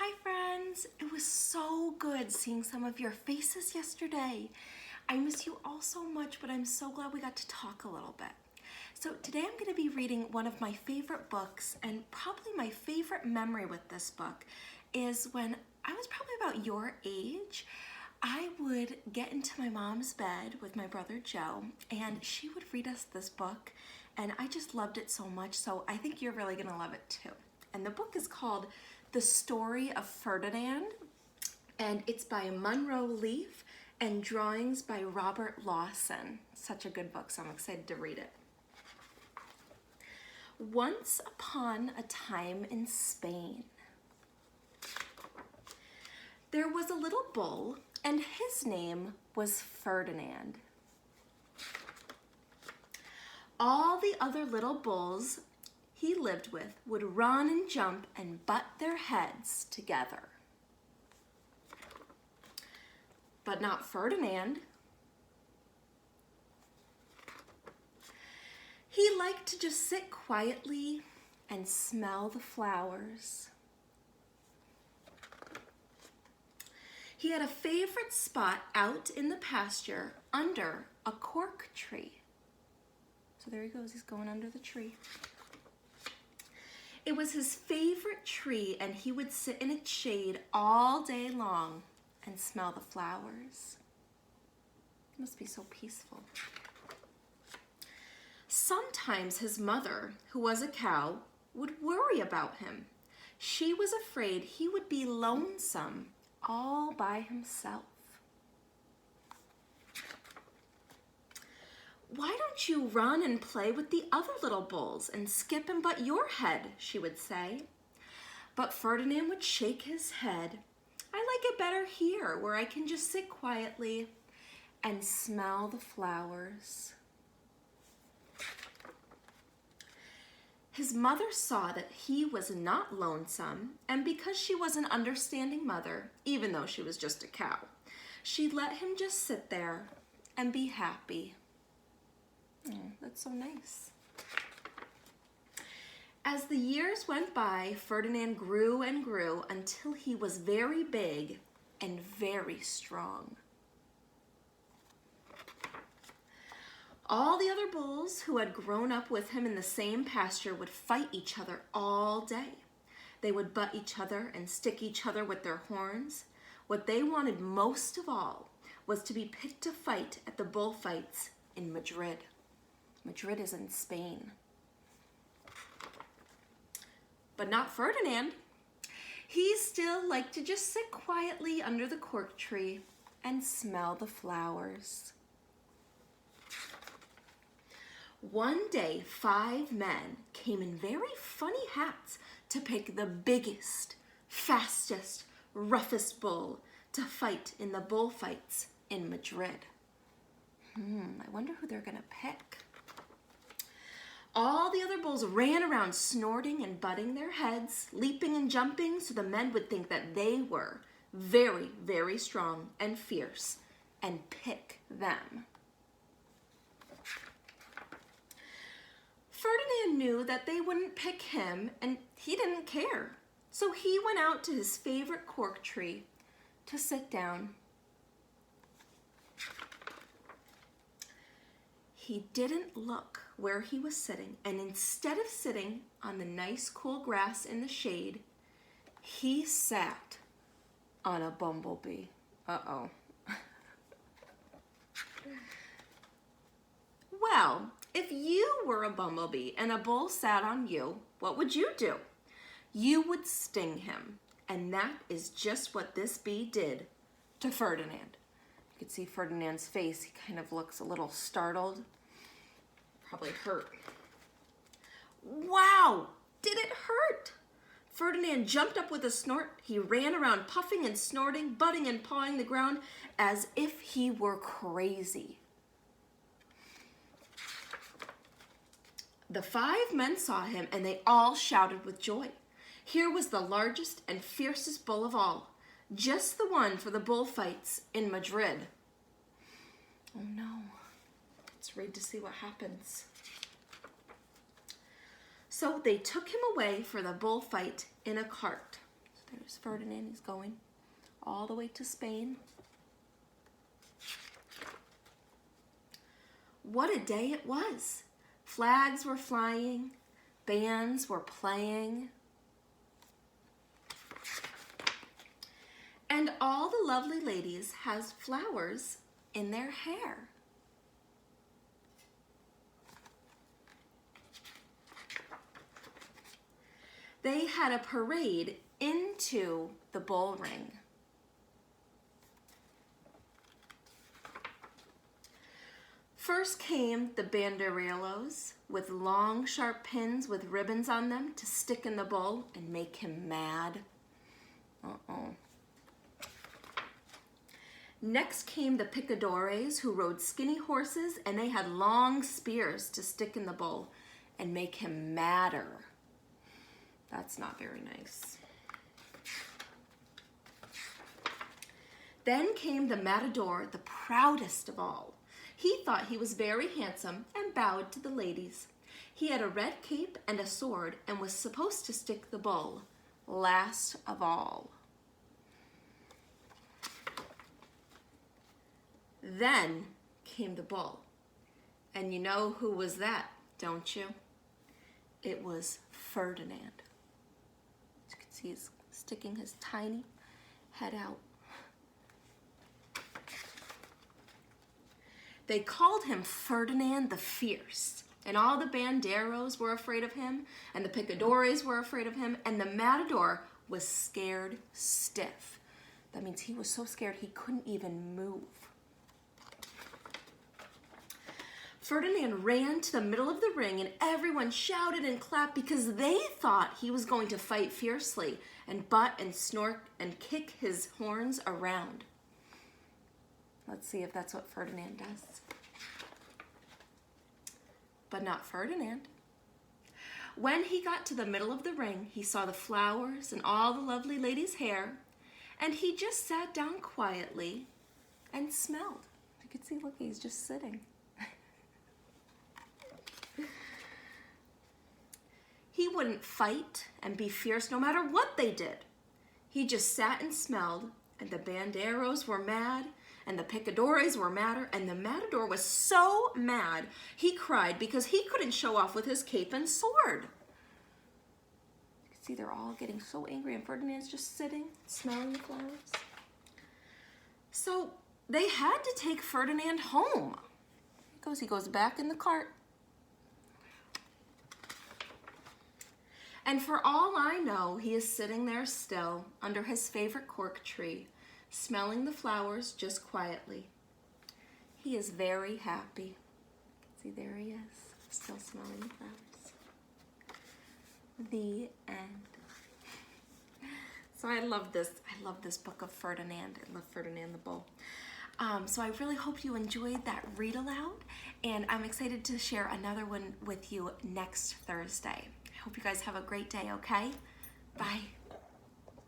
Hi friends! It was so good seeing some of your faces yesterday. I miss you all so much, but I'm so glad we got to talk a little bit. So today I'm going to be reading one of my favorite books, and probably my favorite memory with this book is when I was probably about your age. I would get into my mom's bed with my brother Joe, and she would read us this book, and I just loved it so much, so I think you're really going to love it too. And the book is called The Story of Ferdinand, and it's by Munro and drawings by Robert Lawson. Such a good book, so I'm excited to read it. Once upon a time in Spain, there was a little bull, and his name was Ferdinand. All the other little bulls he lived with would run and jump and butt their heads together. But not Ferdinand. He liked to just sit quietly and smell the flowers. He had a favorite spot out in the pasture under a cork tree. So there he goes, he's going under the tree. It was his favorite tree, and he would sit in its shade all day long and smell the flowers. It must be so peaceful. Sometimes his mother, who was a cow, would worry about him. She was afraid he would be lonesome all by himself. "Why don't you run and play with the other little bulls and skip and butt your head?" she would say. But Ferdinand would shake his head. "I like it better here, where I can just sit quietly and smell the flowers." His mother saw that he was not lonesome, and because she was an understanding mother, even though she was just a cow, she let him just sit there and be happy. Oh, that's so nice. As the years went by, Ferdinand grew and grew until he was very big and very strong. All the other bulls who had grown up with him in the same pasture would fight each other all day. They would butt each other and stick each other with their horns. What they wanted most of all was to be picked to fight at the bullfights in Madrid. Madrid is in Spain. But not Ferdinand. He still liked to just sit quietly under the cork tree and smell the flowers. One day, 5 men came in very funny hats to pick the biggest, fastest, roughest bull to fight in the bullfights in Madrid. I wonder who they're gonna pick. All the other bulls ran around snorting and butting their heads, leaping and jumping, so the men would think that they were very, very strong and fierce and pick them. Ferdinand knew that they wouldn't pick him, and he didn't care. So he went out to his favorite cork tree to sit down. He didn't look where he was sitting, and instead of sitting on the nice cool grass in the shade, he sat on a bumblebee. Uh-oh. Well, if you were a bumblebee and a bull sat on you, what would you do? You would sting him, and that is just what this bee did to Ferdinand. You can see Ferdinand's face. He kind of looks a little startled. Probably hurt. Wow! Did it hurt? Ferdinand jumped up with a snort. He ran around puffing and snorting, butting and pawing the ground as if he were crazy. The 5 men saw him, and they all shouted with joy. Here was the largest and fiercest bull of all, just the one for the bullfights in Madrid. Oh no. Let's read to see what happens. So they took him away for the bullfight in a cart. So There's Ferdinand. He's going all the way to Spain. What a day it was. Flags were flying. Bands were playing. And all the lovely ladies has flowers in their hair. They had a parade into the bull ring. First came the banderilleros with long, sharp pins with ribbons on them to stick in the bull and make him mad. Next came the picadores who rode skinny horses, and they had long spears to stick in the bull and make him madder. That's not very nice. Then came the matador, the proudest of all. He thought he was very handsome and bowed to the ladies. He had a red cape and a sword and was supposed to stick the bull last of all. Then came the bull. And you know who was that, don't you? It was Ferdinand. As you can see, he's sticking his tiny head out. They called him Ferdinand the Fierce, and all the banderos were afraid of him, and the picadores were afraid of him, and the matador was scared stiff. That means he was so scared he couldn't even move. Ferdinand ran to the middle of the ring, and everyone shouted and clapped because they thought he was going to fight fiercely and butt and snort and kick his horns around. Let's see if that's what Ferdinand does. But not Ferdinand. When he got to the middle of the ring, he saw the flowers and all the lovely ladies' hair, and he just sat down quietly and smelled. You can see, look, he's just sitting. He wouldn't fight and be fierce no matter what they did. He just sat and smelled, and the banderos were mad, and the picadores were madder, and the matador was so mad he cried because he couldn't show off with his cape and sword. You can see they're all getting so angry, and Ferdinand's just sitting, smelling the flowers. So they had to take Ferdinand home. He goes back in the cart. And for all I know, he is sitting there still under his favorite cork tree, smelling the flowers just quietly. He is very happy. See, there he is, still smelling the flowers. The end. So I love this. I love this book of Ferdinand. I love Ferdinand the Bull. So I really hope you enjoyed that read aloud, and I'm excited to share another one with you next Thursday. I hope you guys have a great day, okay? Bye.